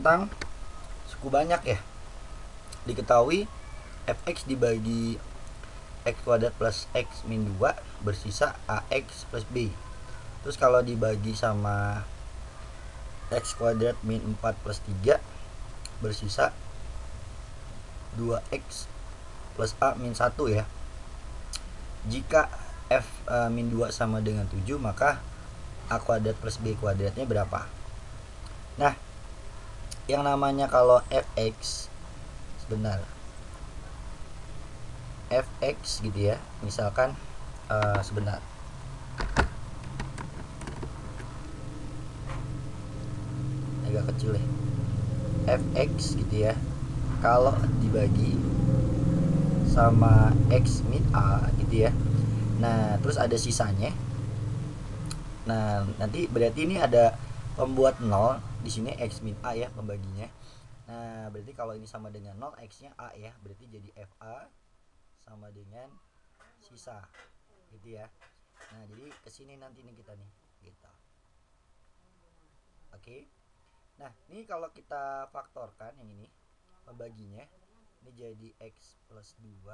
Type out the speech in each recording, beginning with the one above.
Tentang suku banyak ya. Diketahui fx dibagi x kuadrat plus x min 2 bersisa ax plus b. Terus kalau dibagi sama x kuadrat min 4 plus 3 bersisa 2x plus a min 1 ya. Jika f min 2 sama dengan 7, maka a kuadrat plus b kuadratnya berapa? Nah, yang namanya kalau fx sebentar fx gitu ya, misalkan sebentar agak kecil ya, fx gitu ya, kalau dibagi sama x min a gitu ya, nah terus ada sisanya. Nah nanti berarti ini ada pembuat 0 di sini x min a ya pembaginya. Nah berarti kalau ini sama dengan 0, x nya a ya, berarti jadi fa sama dengan sisa gitu ya. Nah jadi kesini nanti nih kita nih gitu. Oke. Nah ini kalau kita faktorkan yang ini pembaginya, ini jadi x plus 2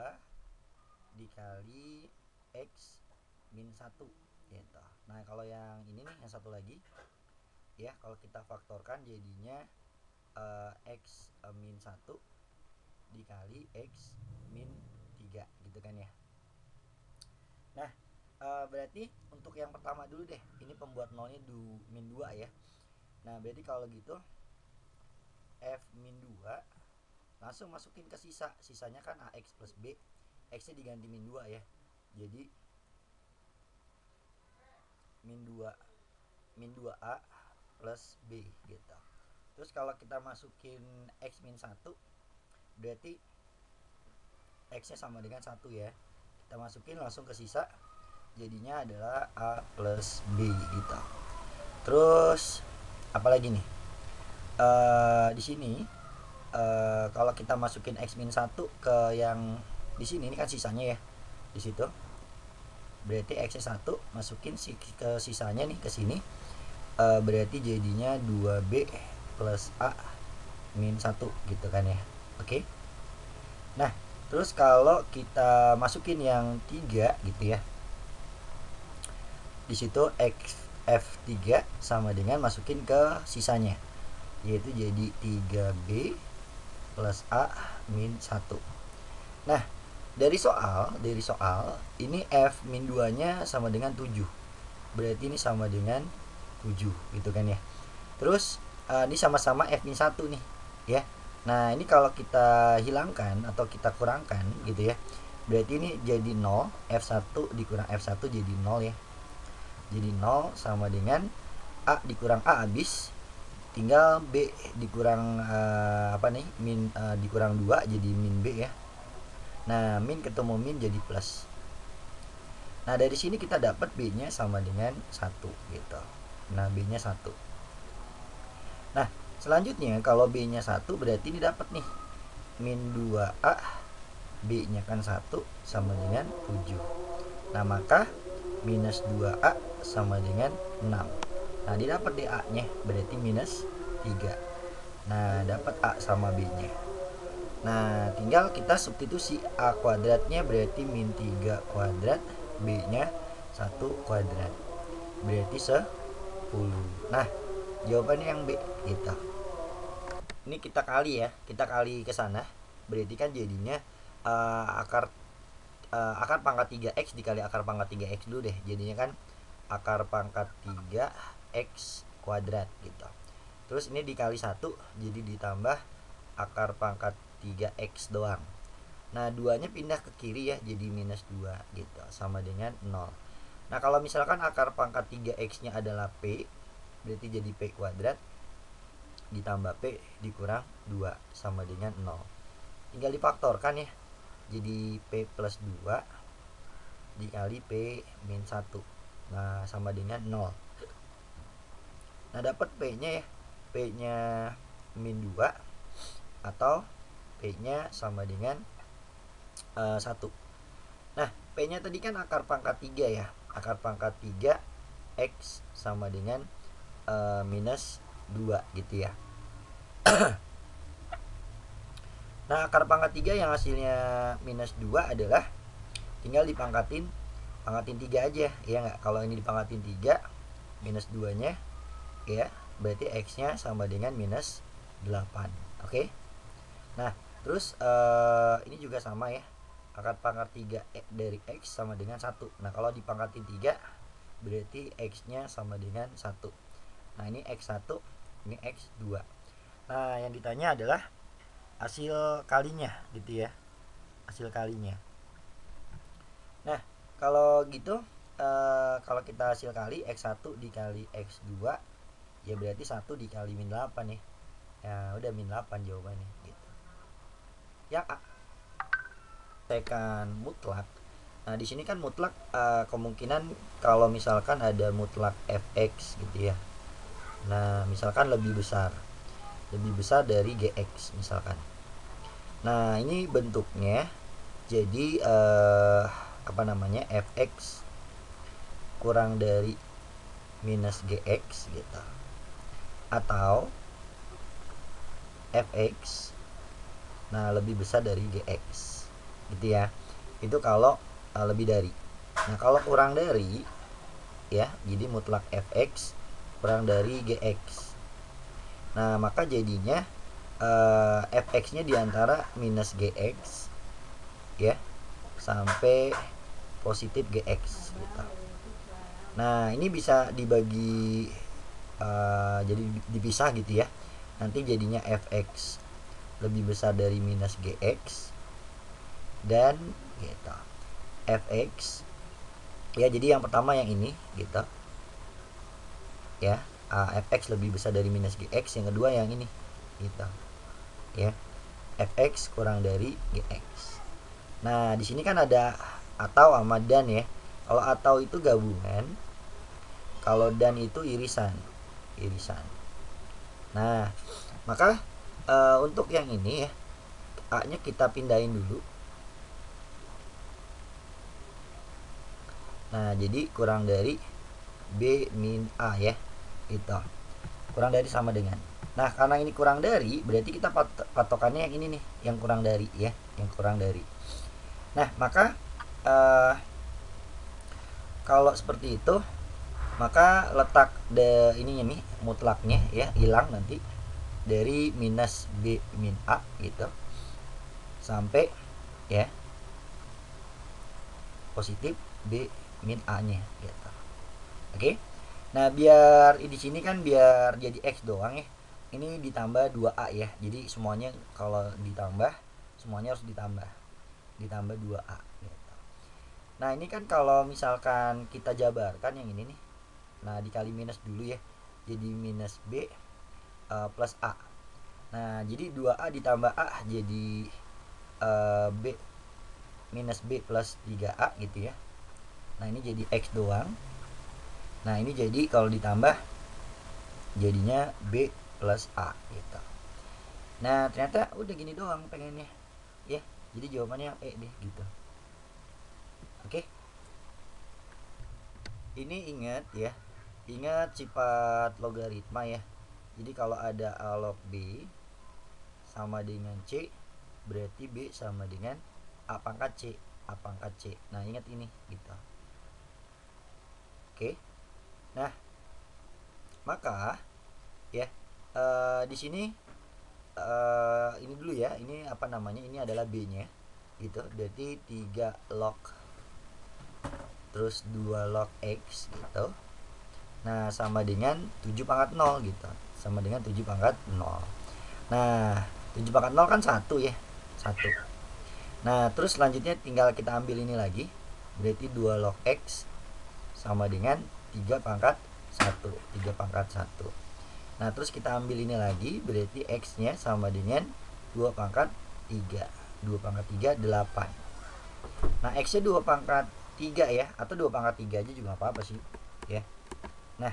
dikali x min 1 gitu. Nah kalau yang ini nih, yang satu lagi ya, kalau kita faktorkan jadinya x min 1 dikali x min 3 gitu kan ya. Nah berarti untuk yang pertama dulu deh, ini pembuat nolnya min 2 ya. Nah berarti kalau gitu f min 2 langsung masukin ke sisanya kan ax plus b, x nya diganti min 2 ya, jadi min 2 a plus b gitu. Terus kalau kita masukin x min 1, berarti x nya sama dengan 1 ya, kita masukin langsung ke sisa, jadinya adalah a plus b gitu. Terus apalagi nih, di sini kalau kita masukin x min 1 ke yang di sini, ini kan sisanya ya di situ, berarti x nya 1 masukin ke sisanya nih ke sini, berarti jadinya 2b plus a min 1 gitu kan ya. Oke. Nah terus kalau kita masukin yang 3 gitu ya, di situ x f3 sama dengan masukin ke sisanya, yaitu jadi 3b plus a min 1. Nah dari soal ini f min 2 nya sama dengan 7, berarti ini sama dengan 7 gitu kan ya. Terus ini sama-sama f min 1 nih ya. Nah ini kalau kita hilangkan atau kita kurangkan gitu ya, berarti ini jadi 0, f1 dikurang f1 jadi 0 ya, jadi 0 sama dengan a dikurang a habis, tinggal b dikurang min dikurang 2 jadi min b ya. Nah min ketemu min jadi plus. Nah dari sini kita dapat b nya sama dengan 1 gitu. Nah b nya 1. Nah selanjutnya kalau b nya 1, berarti ini dapat nih min 2a, b nya kan 1 sama dengan 7. Nah maka minus 2a sama dengan 6. Nah didapat deh a nya, berarti minus 3. Nah dapat a sama b nya. Nah tinggal kita substitusi, a kuadratnya berarti min 3 kuadrat, b nya 1 kuadrat, berarti 10. Nah jawabannya yang b gitu. Ini kita kali ya, kita kali ke sana, berarti kan jadinya akar pangkat 3x dikali akar pangkat 3x dulu deh, jadinya kan akar pangkat 3x kuadrat gitu. Terus ini dikali 1, jadi ditambah akar pangkat 3x doang. Nah 2 nya pindah ke kiri ya, jadi minus 2 gitu, sama dengan 0. Nah kalau misalkan akar pangkat 3x nya adalah p, berarti jadi p kuadrat ditambah p dikurang 2 sama dengan 0. Tinggal difaktorkan ya, jadi p plus 2 dikali p min 1, nah sama dengan 0. Nah dapat p nya ya, p nya min 2 atau p nya sama dengan 1. Nah p nya tadi kan akar pangkat 3 ya, akar pangkat 3 x sama dengan minus 2 gitu ya. Nah, akar pangkat 3 yang hasilnya minus 2 adalah tinggal dipangkatin 3 aja, ya nggak? Kalau ini dipangkatin 3, minus 2-nya, ya, berarti X-nya sama dengan minus 8. Oke? Nah, terus ini juga sama ya. Akar pangkat 3 dari X sama dengan 1. Nah, kalau dipangkatin 3, berarti X-nya sama dengan 1. Nah, ini X1, ini X2. Nah, yang ditanya adalah hasil kalinya gitu ya, hasil kalinya. Nah, kalau gitu kalau kita hasil kali X1 dikali X2, ya berarti 1 dikali min 8 ya. Ya udah min 8 jawabannya gitu. Yang A, tekan mutlak. Nah, di sini kan mutlak kemungkinan kalau misalkan ada mutlak fx gitu ya. Nah, misalkan lebih besar dari gx misalkan. Nah, ini bentuknya jadi apa namanya, fx kurang dari minus gx gitu, atau fx nah lebih besar dari gx gitu ya. Itu kalau lebih dari. Nah, kalau kurang dari ya, jadi mutlak fx kurang dari gx. Nah, maka jadinya fx-nya diantara minus gx ya sampai positif gx gitu. Nah, ini bisa dibagi jadi dipisah gitu ya. Nanti jadinya fx lebih besar dari minus gx dan gitu fx ya, jadi yang pertama yang ini gitu ya, fx lebih besar dari minus gx. Yang kedua yang ini gitu ya, fx kurang dari gx. Nah, di sini kan ada atau sama dan ya. Kalau atau itu gabungan, kalau dan itu irisan. Nah, maka untuk yang ini ya, A nya kita pindahin dulu. Nah, jadi kurang dari B min A ya, gitu. Kurang dari sama dengan. Nah, karena ini kurang dari, berarti kita patokannya yang ini nih, yang kurang dari ya, yang kurang dari. Nah, maka kalau seperti itu, maka letak ininya nih, mutlaknya ya hilang nanti dari minus B min A gitu sampai ya positif B min A nya gitu. Oke. Nah, biar di sini kan biar jadi X doang ya, ini ditambah 2A ya. Jadi semuanya kalau ditambah, semuanya harus ditambah 2A gitu. Nah, ini kan kalau misalkan kita jabarkan yang ini nih, nah dikali minus dulu ya, jadi minus B plus A. Nah, jadi 2A ditambah A jadi B minus B plus 3A gitu ya. Nah, ini jadi X doang. Nah, ini jadi kalau ditambah jadinya B plus A gitu. Nah, ternyata udah gini doang pengennya ya. Jadi jawabannya E deh gitu. Oke. Ini ingat ya, ingat sifat logaritma ya. Jadi kalau ada A log B sama dengan C, berarti B sama dengan A pangkat C. Nah, ingat ini gitu. Oke. Nah, maka ya di sini ini dulu ya, ini apa namanya, ini adalah B-nya gitu. Berarti 3 log terus 2 log X gitu. Nah, sama dengan 7 pangkat 0 gitu. Sama dengan 7 pangkat 0. Nah, 7 pangkat 0 kan 1 ya. 1. Nah, terus selanjutnya tinggal kita ambil ini lagi. Berarti 2 log X sama dengan 3 pangkat 1. 3 pangkat 1. Nah, terus kita ambil ini lagi. Berarti X-nya sama dengan 2 pangkat 3. 2 pangkat 3, 8. Nah, X-nya 2 pangkat 3 ya. Atau 2 pangkat 3 aja juga apa-apa sih ya. Nah,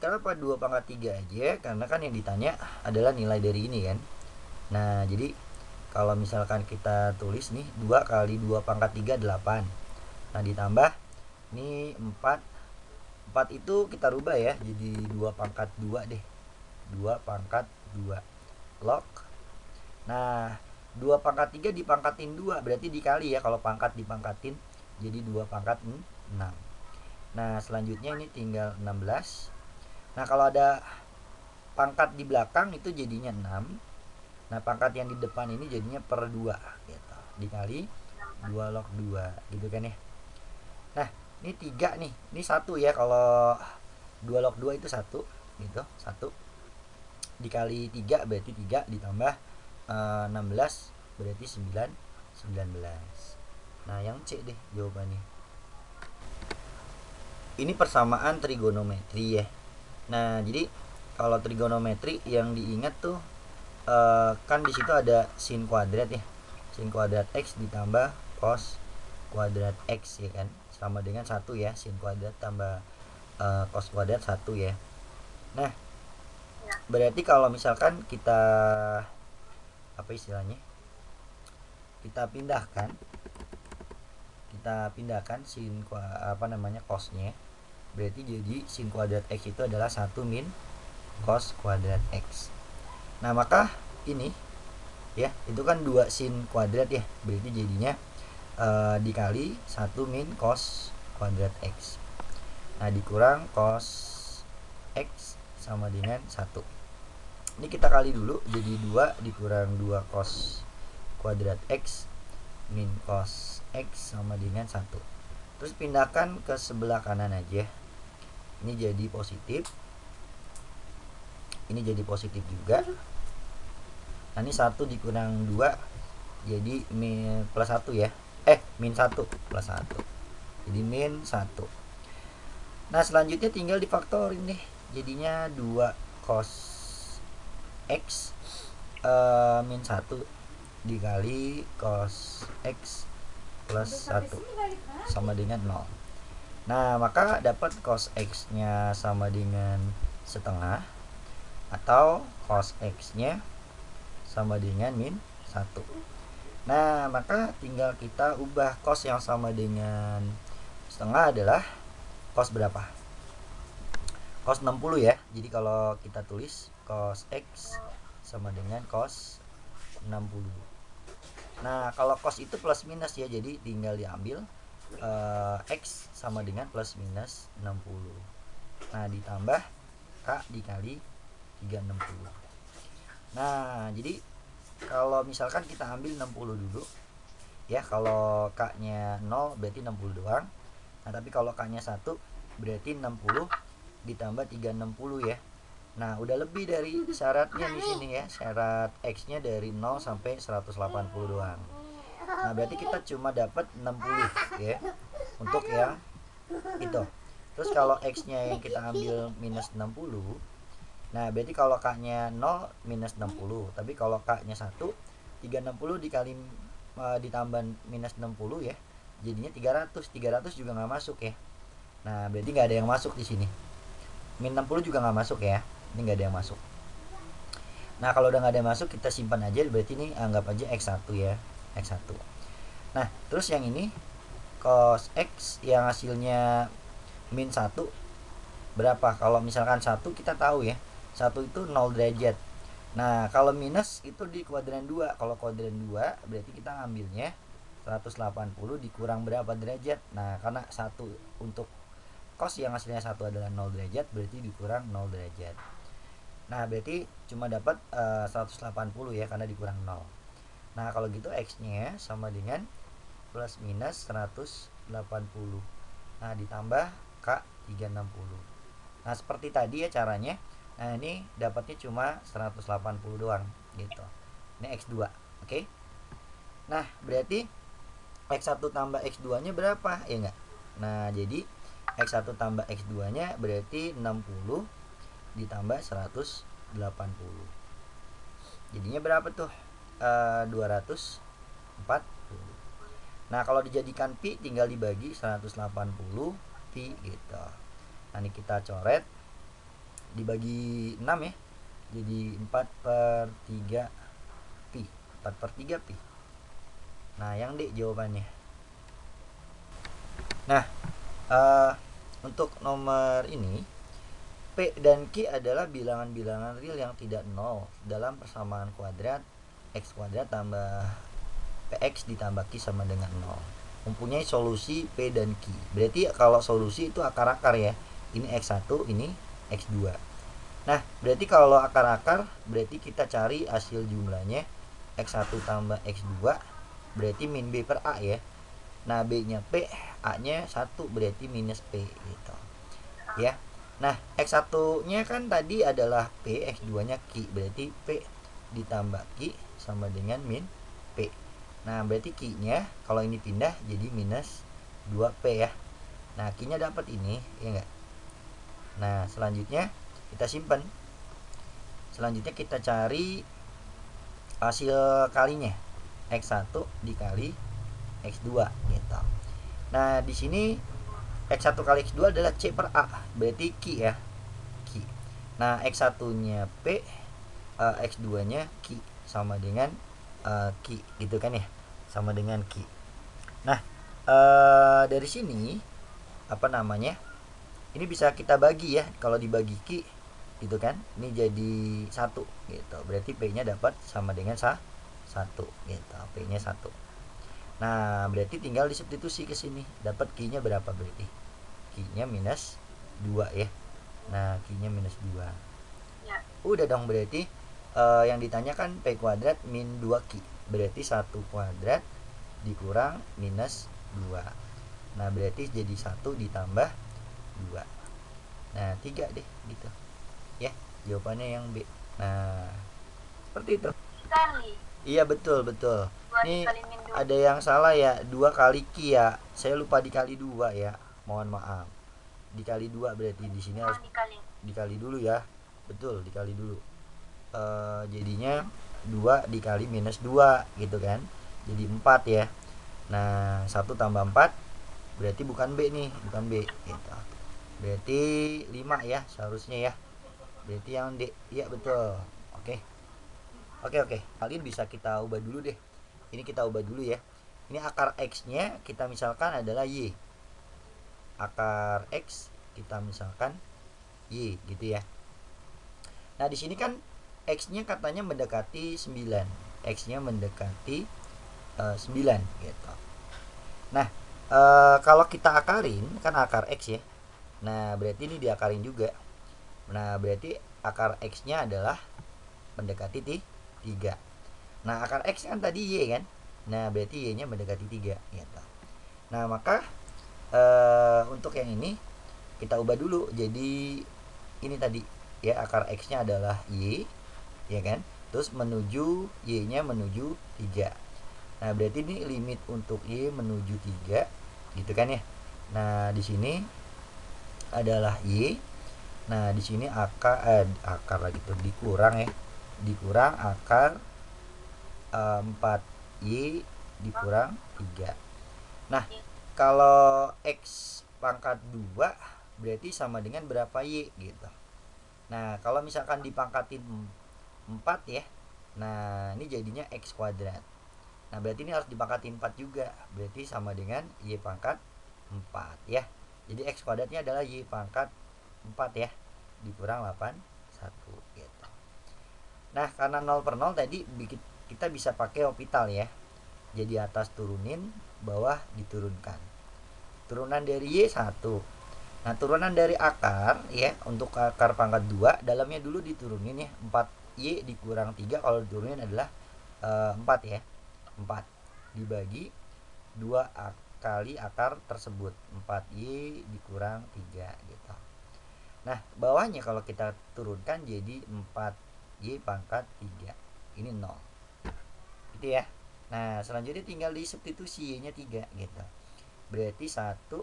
kenapa 2 pangkat 3 aja? Karena kan yang ditanya adalah nilai dari ini kan. Nah, jadi kalau misalkan kita tulis nih 2 kali 2 pangkat 3, 8. Nah, ditambah ini 4. 4 itu kita rubah ya jadi 2 pangkat 2 deh. 2 pangkat 2 log. Nah 2 pangkat 3 dipangkatin 2 berarti dikali ya, kalau pangkat dipangkatin jadi 2 pangkat 6. Nah selanjutnya ini tinggal 16. Nah kalau ada pangkat di belakang itu jadinya 6. Nah pangkat yang di depan ini jadinya per 2 gitu. Dikali 2 log 2 gitu kan ya. Nah ini 3 nih, ini 1 ya, kalau 2 log 2 itu 1 gitu, 1 dikali 3 berarti 3 ditambah 16 berarti 19. Nah yang C deh jawabannya. Ini persamaan trigonometri ya. Nah jadi kalau trigonometri yang diingat tuh kan di situ ada sin kuadrat ya, sin kuadrat x ditambah cos kuadrat x ya kan, sama dengan 1 ya, sin kuadrat tambah cos kuadrat 1 ya. Nah berarti kalau misalkan kita apa istilahnya, kita pindahkan sin cosnya, berarti jadi sin kuadrat x itu adalah 1 min cos kuadrat x. Nah maka ini ya itu kan 2 sin kuadrat ya, berarti jadinya dikali 1 min cos kuadrat x. Nah dikurang cos x sama dengan 1. Ini kita kali dulu, jadi 2 dikurang 2 cos kuadrat x min cos x sama dengan 1. Terus pindahkan ke sebelah kanan aja. Ini jadi positif. Ini jadi positif juga. Nah ini 1 dikurang 2 jadi min plus 1 ya. Min 1 plus 1. Jadi min 1. Nah selanjutnya tinggal difaktorin nih. Jadinya 2 cos x min 1 dikali cos x plus 1 sama dengan 0. Nah maka dapat cos x nya sama dengan setengah, atau cos x nya sama dengan min 1. Nah maka tinggal kita ubah cos yang sama dengan setengah adalah cos berapa? Cos 60 ya. Jadi kalau kita tulis cos x sama dengan cos 60. Nah kalau cos itu plus minus ya, jadi tinggal diambil x sama dengan plus minus 60. Nah ditambah k dikali 360. Nah jadi kalau misalkan kita ambil 60 dulu ya, kalau k nya 0 berarti 60 doang. Nah tapi kalau k nya 1 berarti 60 ditambah 360 ya. Nah udah lebih dari syaratnya di sini ya, syarat x nya dari 0 sampai 180 doang. Nah berarti kita cuma dapat 60 ya untuk yang itu. Terus kalau x nya yang kita ambil minus 60, nah berarti kalau k nya 0 minus 60, tapi kalau k nya 1, 360 dikali ditambah minus 60 ya, jadinya 300 juga nggak masuk ya. Nah berarti nggak ada yang masuk di sini. Min 60 juga nggak masuk ya, ini nggak ada yang masuk. Nah kalau udah nggak ada yang masuk, kita simpan aja, berarti ini anggap aja x1 ya, x1. Nah terus yang ini cos x yang hasilnya min 1 berapa? Kalau misalkan 1 kita tahu ya, 1 itu 0 derajat. Nah kalau minus itu di kuadran 2. Kalau kuadran 2 berarti kita ngambilnya 180 dikurang berapa derajat. Nah karena 1 untuk cos yang hasilnya 1 adalah 0 derajat, berarti dikurang 0 derajat. Nah berarti cuma dapat 180 ya, karena dikurang 0. Nah kalau gitu x nya sama dengan plus minus 180. Nah ditambah k 360. Nah seperti tadi ya caranya. Nah ini dapatnya cuma 180 doang gitu. Ini x2, oke? Nah berarti x1 tambah x2 nya berapa ya enggak? Nah jadi x1 tambah x2 nya berarti 60 ditambah 180. Jadinya berapa tuh? 240. Nah kalau dijadikan pi tinggal dibagi 180 pi gitu. Nah ini kita coret, dibagi 6 ya, jadi 4/3 pi, 4/3 pi. Nah yang D jawabannya. Nah untuk nomor ini P dan Q adalah bilangan-bilangan real yang tidak nol dalam persamaan kuadrat X kuadrat tambah PX ditambah Q sama dengan 0. Mempunyai solusi P dan Q. Berarti kalau solusi itu akar-akar ya. Ini X1, ini X2. Nah, berarti kalau akar-akar berarti kita cari hasil jumlahnya X1 tambah X2 berarti min B per A ya. Nah, B-nya P, A-nya 1 berarti minus P gitu. Ya. Nah, X1-nya kan tadi adalah P, X2-nya Q. Berarti P ditambah Q sama dengan min P. Nah, berarti Q-nya kalau ini pindah jadi minus 2P ya. Nah, Q-nya dapat ini, ya enggak? Nah, selanjutnya kita simpan. Selanjutnya kita cari hasil kalinya. X1 dikali X2 gitu. Nah, di sini X1 kali X2 adalah C per A. Berarti Q ya. Q. Nah, X1-nya P, X2-nya Q sama dengan Q gitu kan ya. Sama dengan Q. Nah, dari sini apa namanya? Ini bisa kita bagi ya. Kalau dibagi Q gitu kan, ini jadi 1 gitu. Berarti P-nya dapat sama dengan 1 gitu. P-nya 1. Nah, berarti tinggal disubstitusi ke sini. Dapat Q-nya berapa berarti? Q-nya minus 2 ya. Nah, Q-nya minus 2. Ya. Udah dong berarti yang ditanyakan P kuadrat min 2Q. Berarti 1 kuadrat dikurang minus 2. Nah, berarti jadi 1 ditambah 2. Nah, 3 deh gitu. Ya, jawabannya yang B. Nah, seperti itu. Kali. Iya, betul. Ini ada yang salah ya, 2 kali Q ya. Saya lupa dikali 2 ya. Mohon maaf. Dikali 2 berarti di sini harus dikali dulu ya. Betul, dikali dulu. Jadinya 2 dikali minus 2 gitu kan. Jadi 4 ya. Nah, 1 tambah 4 berarti bukan B nih, bukan B gitu. Berarti 5 ya seharusnya ya. Berarti yang D. Iya, betul. Oke. Kalian bisa kita ubah dulu deh. Ini kita ubah dulu ya. Ini akar X-nya kita misalkan adalah Y. Akar X kita misalkan Y gitu ya. Nah, di sini kan X-nya katanya mendekati 9. X-nya mendekati 9 gitu. Nah, kalau kita akarin kan akar X ya. Nah, berarti ini diakarin juga. Nah, berarti akar X-nya adalah mendekati 3. Nah, akar X kan tadi Y kan. Nah, berarti Y-nya mendekati 3 gitu. Nah, maka untuk yang ini kita ubah dulu jadi ini tadi ya, akar X-nya adalah Y ya kan. Terus menuju Y-nya menuju 3. Nah, berarti ini limit untuk Y menuju 3 gitu kan ya. Nah, di sini adalah Y. Nah, di sini akar lagi tuh dikurang ya. Dikurang akar 4Y dikurang 3. Nah, kalau X pangkat 2 berarti sama dengan berapa Y gitu. Nah, kalau misalkan dipangkatin 4 ya. Nah, ini jadinya X kuadrat. Nah, berarti ini harus dipangkatin 4 juga. Berarti sama dengan Y pangkat 4 ya. Jadi X kuadratnya adalah Y pangkat 4 ya. Dikurang 1 gitu. Nah, karena 0 per 0 tadi kita bisa pakai orbital ya. Jadi atas turunin, bawah diturunkan. Turunan dari Y 1. Nah, turunan dari akar ya, untuk akar pangkat 2 dalamnya dulu diturunin ya. 4Y dikurang 3 kalau diturunin adalah 4 ya. 4 dibagi 2 kali akar tersebut. 4Y dikurang 3 gitu. Nah, bawahnya kalau kita turunkan jadi 4Y pangkat 3. Ini 0. Gitu ya. Nah, selanjutnya tinggal disubstitusi Y-nya 3 gitu. Berarti 1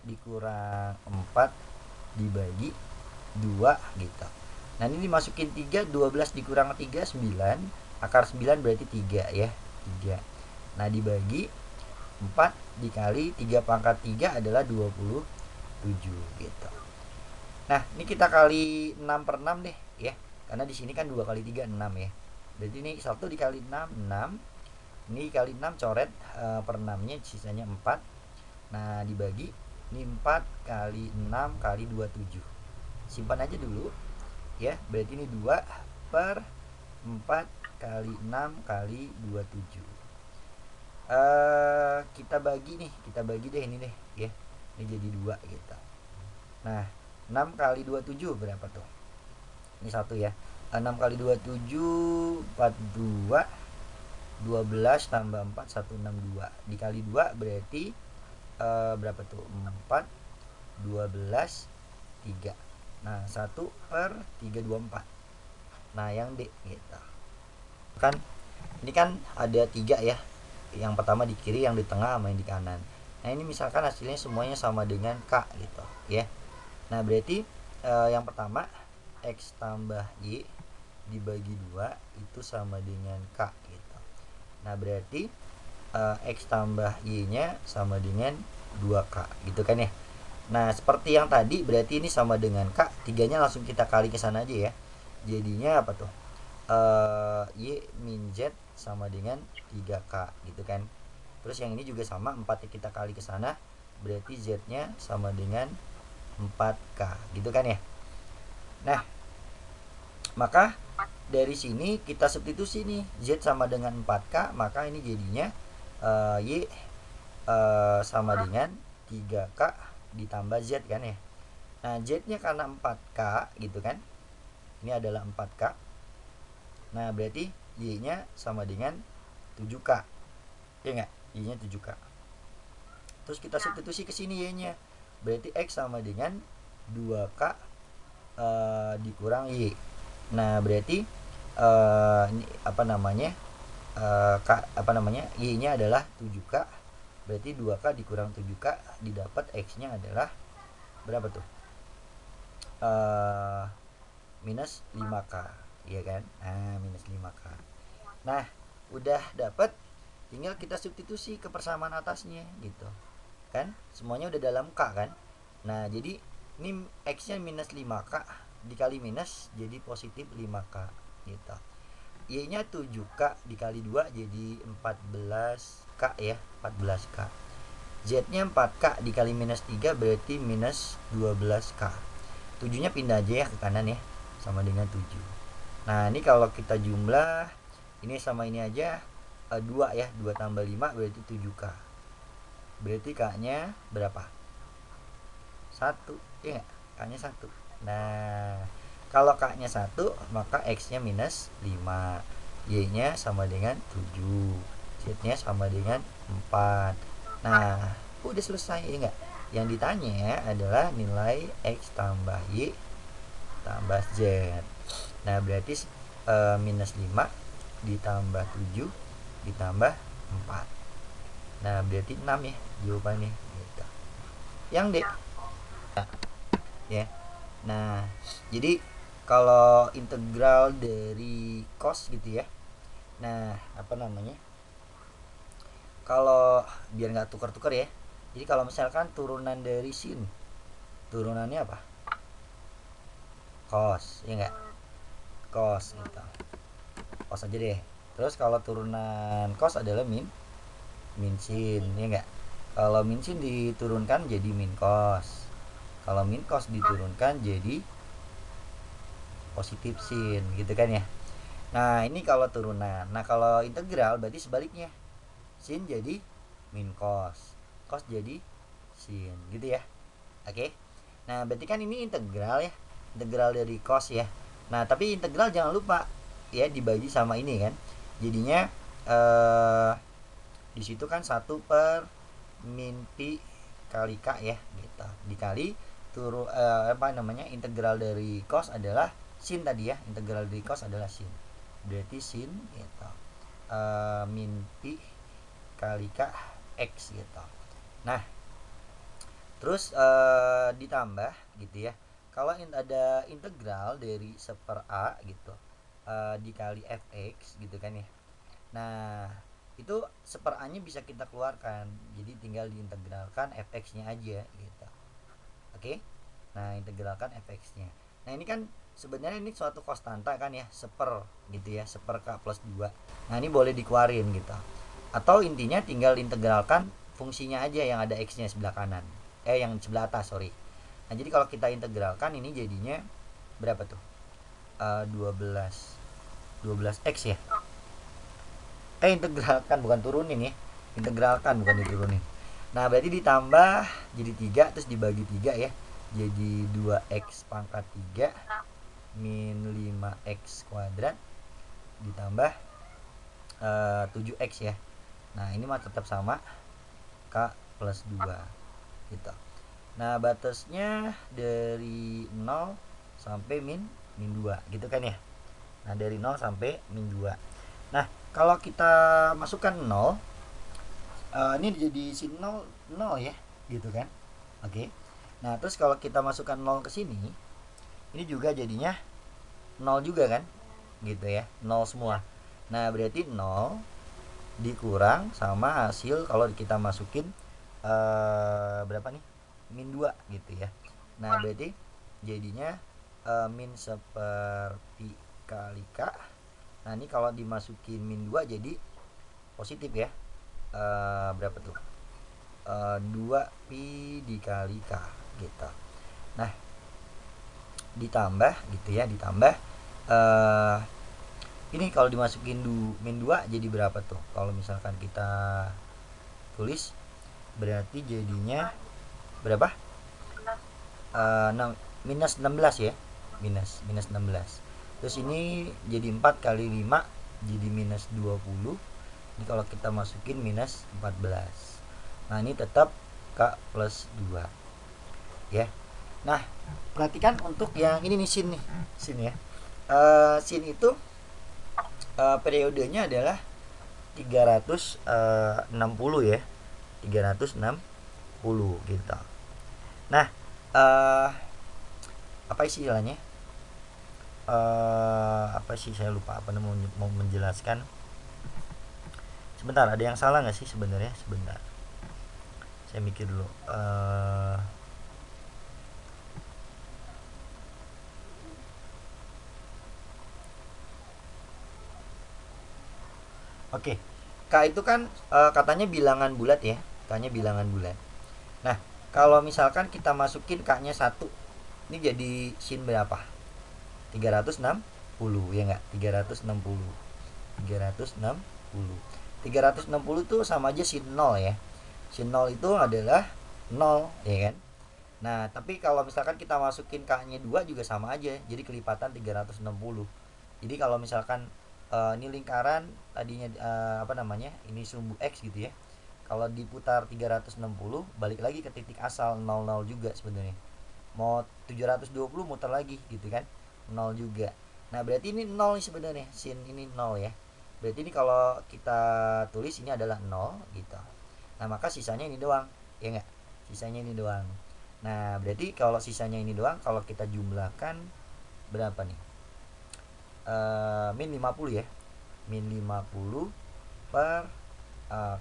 dikurang 4 dibagi 2 gitu. Nah, ini dimasukin 3, 12 dikurang 3 9. Akar 9 berarti 3 ya. 3. Nah, dibagi 4 dikali 3 pangkat 3 adalah 27 gitu. Nah, ini kita kali 6 per 6 deh ya. Karena di sini kan 2 kali 3 6 ya. Berarti ini 1 dikali 6 6. Ini kali 6 coret per 6-nya sisanya 4. Nah, dibagi ini 4 kali 6 kali 27. simpan aja dulu ya. Berarti ini 2 per 4 kali 6 kali 27. Kita bagi deh ini deh ya. Ini jadi 2 gitu. Nah 6 kali 27 berapa tuh? Ini 1 ya. 6 kali 27 42, 12 tambah 4 162 dikali 2 berarti berapa tuh? 4 12 3. Nah 1 per 324. Nah yang D gitu kan. Ini kan ada 3 ya, yang pertama di kiri, yang di tengah, sama yang di kanan. Nah ini misalkan hasilnya semuanya sama dengan K gitu ya. Nah berarti yang pertama X tambah Y dibagi 2 itu sama dengan K gitu. Nah berarti X tambah Y nya sama dengan 2K gitu kan ya. Nah seperti yang tadi berarti ini sama dengan K, 3 nya langsung kita kali ke sana aja ya. Jadinya apa tuh? Y min Z sama dengan 3K gitu kan. Terus yang ini juga sama, 4 kita kali ke sana, berarti Z nya sama dengan 4K gitu kan ya. Nah maka dari sini kita substitusi nih, Z sama dengan 4K, maka ini jadinya Y sama dengan 3K ditambah Z kan ya. Nah Z nya karena 4K gitu kan, ini adalah 4K. Nah berarti Y nya sama dengan 7K ya enggak, Y nya 7K. Terus kita substitusi ke sini Y nya, berarti X sama dengan 2K dikurang Y. Nah berarti ini Y nya adalah 7K, berarti 2K dikurang 7K didapat X nya adalah berapa tuh? Minus 5K ya kan. Nah minus 5K. Nah udah dapat, tinggal kita substitusi ke persamaan atasnya gitu kan, semuanya udah dalam K kan. Nah jadi ini X nya minus 5K dikali minus jadi positif 5K gitu. Y nya 7K dikali 2 jadi 14K ya, 14K. Z nya 4K dikali minus 3 berarti minus 12K. 7 nya pindah aja ya ke kanan ya, sama dengan 7. Nah ini kalau kita jumlah ini sama ini aja 2 ya, 2 tambah 5 berarti 7K. Berarti K nya berapa? 1 ya gak? K nya 1. Nah kalau K nya 1 maka X nya minus 5, Y nya sama dengan 7, Z nya sama dengan 4. Nah udah selesai ya enggak. Yang ditanya adalah nilai X tambah Y tambah Z. Nah berarti minus 5 ditambah 7 ditambah 4. Nah berarti 6 ya jawabannya gitu. Yang D ya. Nah jadi kalau integral dari cos gitu ya, nah kalau biar nggak tukar-tukar ya, jadi kalau misalkan turunan dari sin, turunannya apa? Cos ya nggak, cos gitu, cos aja deh. Terus kalau turunan cos adalah min sin ya nggak. Kalau min sin diturunkan jadi min cos, kalau min cos diturunkan jadi positif sin gitu kan ya. Nah ini kalau turunan. Nah kalau integral berarti sebaliknya, sin jadi min cos, cos jadi sin gitu ya. Oke. Nah berarti kan ini integral ya, integral dari cos ya. Nah tapi integral jangan lupa ya dibagi sama ini kan, jadinya di situ kan 1 per min pi kali K ya gitu, dikali integral dari cos adalah sin tadi ya, integral dari cos adalah sin, berarti sin gitu min pi kali K X gitu. Nah terus ditambah gitu ya, kalau ada integral dari 1/a gitu dikali fx gitu kan ya. Nah itu 1/a nya bisa kita keluarkan, jadi tinggal diintegralkan fx nya aja gitu. Oke. Nah integralkan fx nya. Nah ini kan sebenarnya ini suatu konstanta kan ya, 1 gitu ya, 1 K plus 2. Nah ini boleh dikeluarin gitu, atau intinya tinggal integralkan fungsinya aja yang ada x nya sebelah kanan, yang sebelah atas sorry. Nah, jadi kalau kita integralkan ini jadinya berapa tuh? 12 12x ya. Integralkan bukan turunin ya. Integralkan bukan diturunin. Nah, berarti ditambah jadi 3 terus dibagi 3 ya. Jadi 2x pangkat 3 min 5x kuadrat ditambah 7x ya. Nah, ini mah tetap sama k plus 2 gitu. Nah, batasnya dari 0 sampai min 2 gitu kan ya. Nah, dari 0 sampai min 2. Nah, kalau kita masukkan 0, ini jadi sin 0 0 ya, gitu kan. Oke. Nah, terus kalau kita masukkan 0 ke sini, ini juga jadinya 0 juga kan? Gitu ya. 0 semua. Nah, berarti 0 dikurang sama hasil kalau kita masukin berapa nih? Min 2 gitu ya. Nah, berarti jadinya min seperti kali k. Nah, ini kalau dimasukin min 2 jadi positif ya. Berapa tuh? 2 pi dikali k gitu. Nah, ditambah gitu ya, ditambah ini kalau dimasukin min 2 jadi berapa tuh? Kalau misalkan kita tulis berarti jadinya berapa? 16 ya. Minus 16. Terus ini jadi 4 kali 5 jadi minus 20. Ini kalau kita masukin minus 14. Nah, ini tetap k plus 2 ya. Nah, perhatikan untuk yang ini nih, sin nih, sin ya. Sin itu periodenya adalah 360 ya, 360 gitu. Nah, apa istilahnya, apa sih, saya lupa apa mau menjelaskan. Sebentar, ada yang salah nggak sih sebenarnya? Sebentar, saya mikir dulu. Oke, K itu kan katanya bilangan bulat ya, K-nya bilangan bulat. Nah, kalau misalkan kita masukin K-nya 1, ini jadi sin berapa? 360 ya nggak? 360. 360. 360 itu sama aja sin 0 ya. Sin 0 itu adalah 0 ya kan? Nah, tapi kalau misalkan kita masukin K-nya 2 juga sama aja. Jadi kelipatan 360. Jadi kalau misalkan ini lingkaran tadinya apa namanya? Ini sumbu X gitu ya. Kalau diputar 360 balik lagi ke titik asal 00 juga sebenarnya. Mau 720 muter lagi gitu kan. 0 juga. Nah, berarti ini 0 nih sebenarnya. Sin ini 0 ya. Berarti ini kalau kita tulis ini adalah 0 gitu. Nah, maka sisanya ini doang. Ya enggak? Sisanya ini doang. Nah, berarti kalau sisanya ini doang, kalau kita jumlahkan berapa nih? Min 50 ya. Min 50 per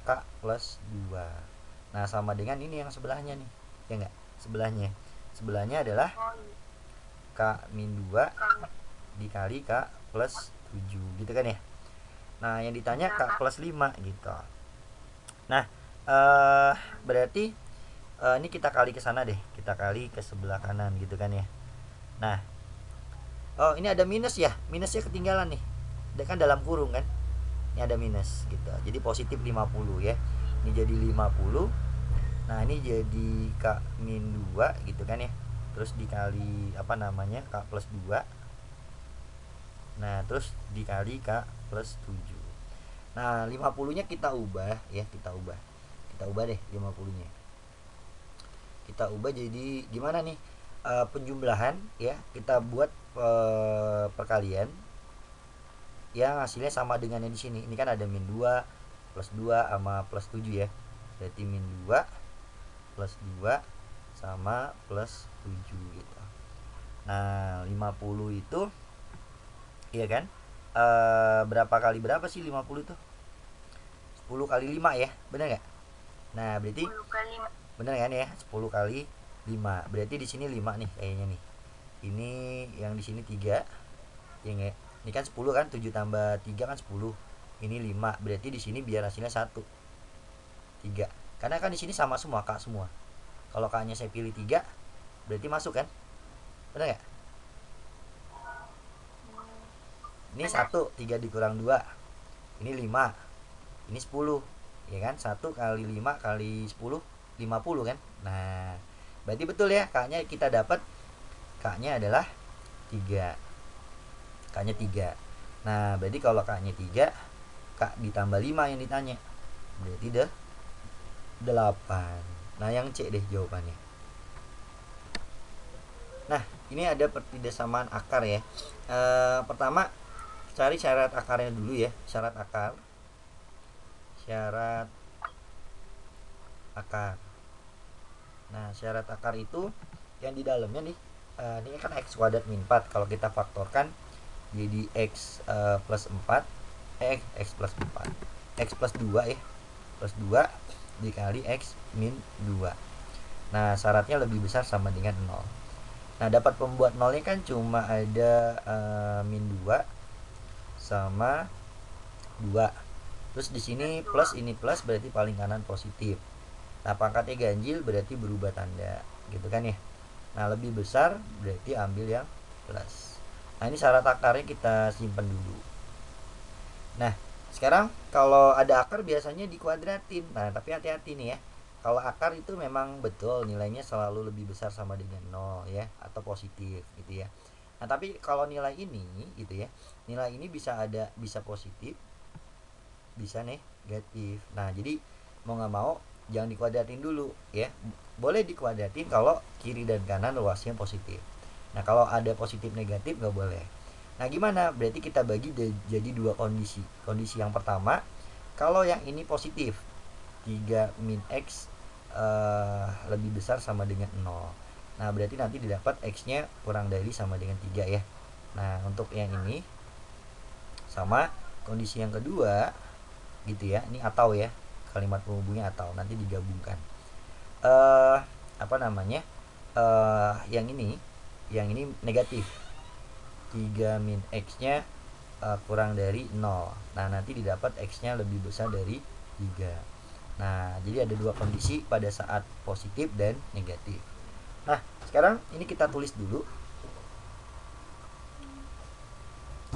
K plus 2. Nah, sama dengan ini yang sebelahnya nih. Ya enggak? Sebelahnya. Sebelahnya adalah K min 2 dikali K plus 7 gitu kan ya. Nah, yang ditanya K plus 5 gitu. Nah, berarti ini kita kali ke sana deh. Kita kali ke sebelah kanan gitu kan ya. Nah, oh ini ada minus ya. Minusnya ketinggalan nih. Dia kan dalam kurung kan. Ini ada minus gitu. Jadi positif 50 ya. Ini jadi 50. Nah, ini jadi K min 2 gitu kan ya. Terus dikali apa namanya? K plus 2. Nah, terus dikali K plus 7. Nah, 50-nya kita ubah ya, kita ubah. Kita ubah deh 50-nya. Kita ubah jadi gimana nih? Penjumlahan ya, kita buat perkalian yang hasilnya sama dengan yang di sini. Ini kan ada min 2 plus 2 sama plus 7 ya. Berarti min 2 plus 2 sama plus 7 gitu. Nah, 50 itu iya kan? Berapa kali berapa sih 50 itu? 10 kali 5 ya, benar nggak? Nah, berarti 10 kali 5. Benar kan ya? 10 kali 5. Berarti di sini 5 nih kayaknya nih. Ini yang di sini 3. Ya nggak? Ini kan 10 kan, 7 tambah 3 kan 10. Ini 5. Berarti di sini biar hasilnya 1. 3. Karena kan di sini sama semua, K semua. Kalau K-nya saya pilih 3, berarti masuk kan? Benar nggak? Ini 1, 3 dikurang 2. Ini 5. Ini 10. Ya kan? 1 kali 5 kali 10, 50 kan? Nah, berarti betul ya, K-nya kita dapat. K-nya adalah 3. K-nya 3. Nah, berarti kalau K-nya 3, K ditambah 5 yang ditanya. Berarti 8. Nah, yang C deh jawabannya. Nah, ini ada pertidaksamaan akar ya. Pertama, cari syarat akarnya dulu ya. Syarat akar. Nah, syarat akar itu yang di dalamnya nih, ini kan x kuadrat min 4. Kalau kita faktorkan jadi x plus 4, x plus 4, x plus 2 ya, plus 2 dikali x min 2. Nah, syaratnya lebih besar sama dengan 0. Nah, dapat pembuat nolnya kan cuma ada min 2 sama 2. Terus di sini plus, ini plus berarti paling kanan positif. Nah, pangkatnya ganjil berarti berubah tanda, gitu kan ya. Nah, lebih besar berarti ambil yang plus. Nah, ini syarat akarnya kita simpan dulu. Nah, sekarang kalau ada akar biasanya dikuadratin. Nah, tapi hati-hati nih ya. Kalau akar itu memang betul nilainya selalu lebih besar sama dengan 0 ya, atau positif gitu ya. Nah, tapi kalau nilai ini gitu ya, nilai ini bisa positif, bisa negatif. Nah, jadi mau nggak mau jangan dikuadratin dulu ya. Boleh dikuadratin kalau kiri dan kanan luasnya positif. Nah, kalau ada positif negatif nggak boleh. Nah, gimana? Berarti kita bagi jadi dua kondisi. Kondisi yang pertama, kalau yang ini positif, 3 min x lebih besar sama dengan 0. Nah, berarti nanti didapat x-nya kurang dari sama dengan 3 ya. Nah, untuk yang ini sama kondisi yang kedua gitu ya. Ini atau ya, kalimat penghubungnya atau, nanti digabungkan. Yang ini negatif, 3 min x nya kurang dari 0. Nah, nanti didapat x nya lebih besar dari 3. Nah, jadi ada dua kondisi pada saat positif dan negatif. Nah, sekarang ini kita tulis dulu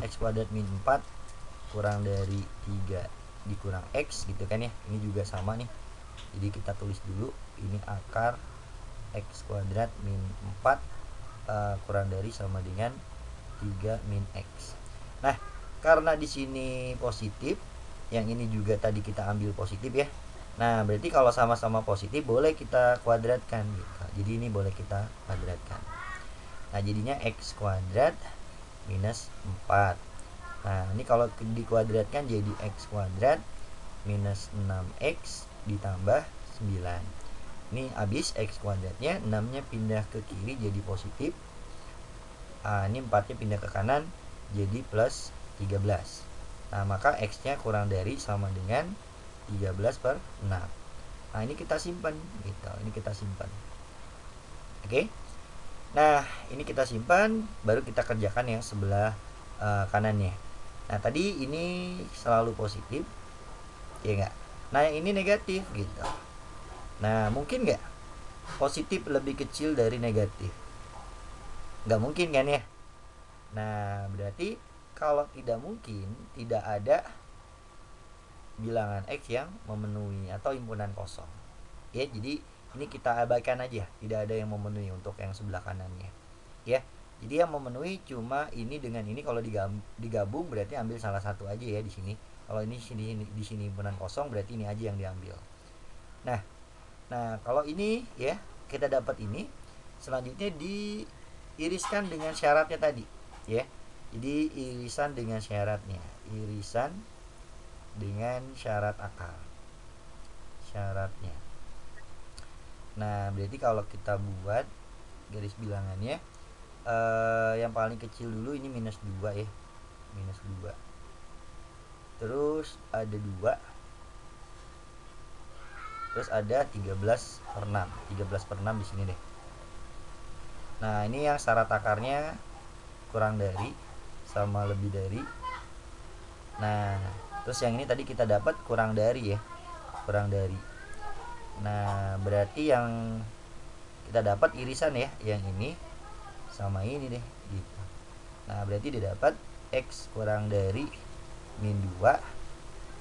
x kuadrat min 4 kurang dari 3 dikurang x gitu kan ya. Ini juga sama nih, jadi kita tulis dulu ini akar x kuadrat min 4 kurang dari sama dengan 3 min x. Nah, karena di sini positif, yang ini juga tadi kita ambil positif ya. Nah, berarti kalau sama-sama positif boleh kita kuadratkan gitu. Jadi ini boleh kita kuadratkan. Nah, jadinya x kuadrat minus 4. Nah, ini kalau dikuadratkan jadi x kuadrat minus 6x ditambah 9. Ini habis x kuadratnya, 6-nya pindah ke kiri jadi positif. Ini 4-nya pindah ke kanan jadi plus 13. Nah, maka x-nya kurang dari sama dengan 13 per 6. Nah, ini kita simpan gitu. Ini kita simpan. Oke. Nah, ini kita simpan, baru kita kerjakan yang sebelah kanannya. Nah, tadi ini selalu positif, ya enggak? Nah, yang ini negatif gitu. Nah, mungkin enggak positif lebih kecil dari negatif? Enggak mungkin kan ya? Nah, berarti kalau tidak mungkin, tidak ada bilangan x yang memenuhi atau himpunan kosong. Ya, jadi ini kita abaikan aja, tidak ada yang memenuhi untuk yang sebelah kanannya. Ya. Jadi yang memenuhi cuma ini dengan ini. Kalau digabung berarti ambil salah satu aja ya di sini. Kalau ini di sini himpunan kosong berarti ini aja yang diambil. Nah, kalau ini ya kita dapat ini, selanjutnya diiriskan dengan syaratnya tadi ya. Jadi irisan dengan syaratnya, irisan dengan syarat akar, syaratnya. Nah, berarti kalau kita buat garis bilangannya, yang paling kecil dulu ini minus 2 ya, minus 2. Terus ada 2. Terus ada 13 per 6. 13 per 6 di sini deh. Nah, ini yang syarat akarnya kurang dari sama lebih dari. Nah, terus yang ini tadi kita dapat kurang dari ya, kurang dari. Nah, berarti yang kita dapat irisan ya, yang ini sama ini deh gitu. Nah berarti didapat X kurang dari min 2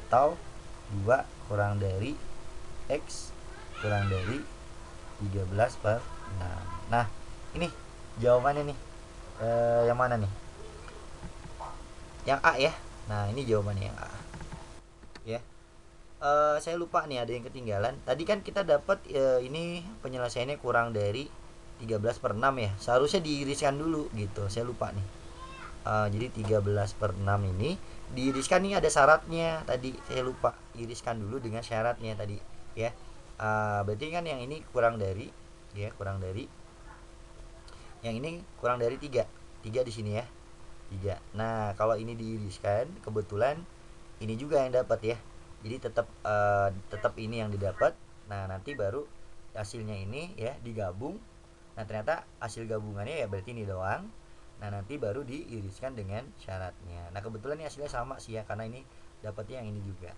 atau 2 kurang dari X kurang dari 13/6. Nah ini jawabannya nih, yang mana nih? Yang A ya. Nah ini jawabannya yang A ya. Saya lupa nih, ada yang ketinggalan. Tadi kan kita dapat ini penyelesaiannya kurang dari 13/6 ya. Seharusnya diiriskan dulu gitu. Saya lupa nih. Jadi 13/6 ini diiriskan, nih ada syaratnya tadi. Saya lupa iriskan dulu dengan syaratnya tadi ya. Berarti kan yang ini kurang dari ya, kurang dari yang ini kurang dari 3 di sini ya, 3. Nah kalau ini diiriskan, kebetulan ini juga yang dapat ya. Jadi tetap ini yang didapat. Nah nanti baru hasilnya ini ya digabung. Nah ternyata hasil gabungannya ya berarti ini doang. Nah nanti baru diiriskan dengan syaratnya. Nah kebetulan ini hasilnya sama sih ya, karena ini dapatnya yang ini juga.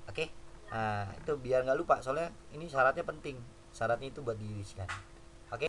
Oke. Nah itu biar nggak lupa, soalnya ini syaratnya penting. Syaratnya itu buat diiriskan. Oke.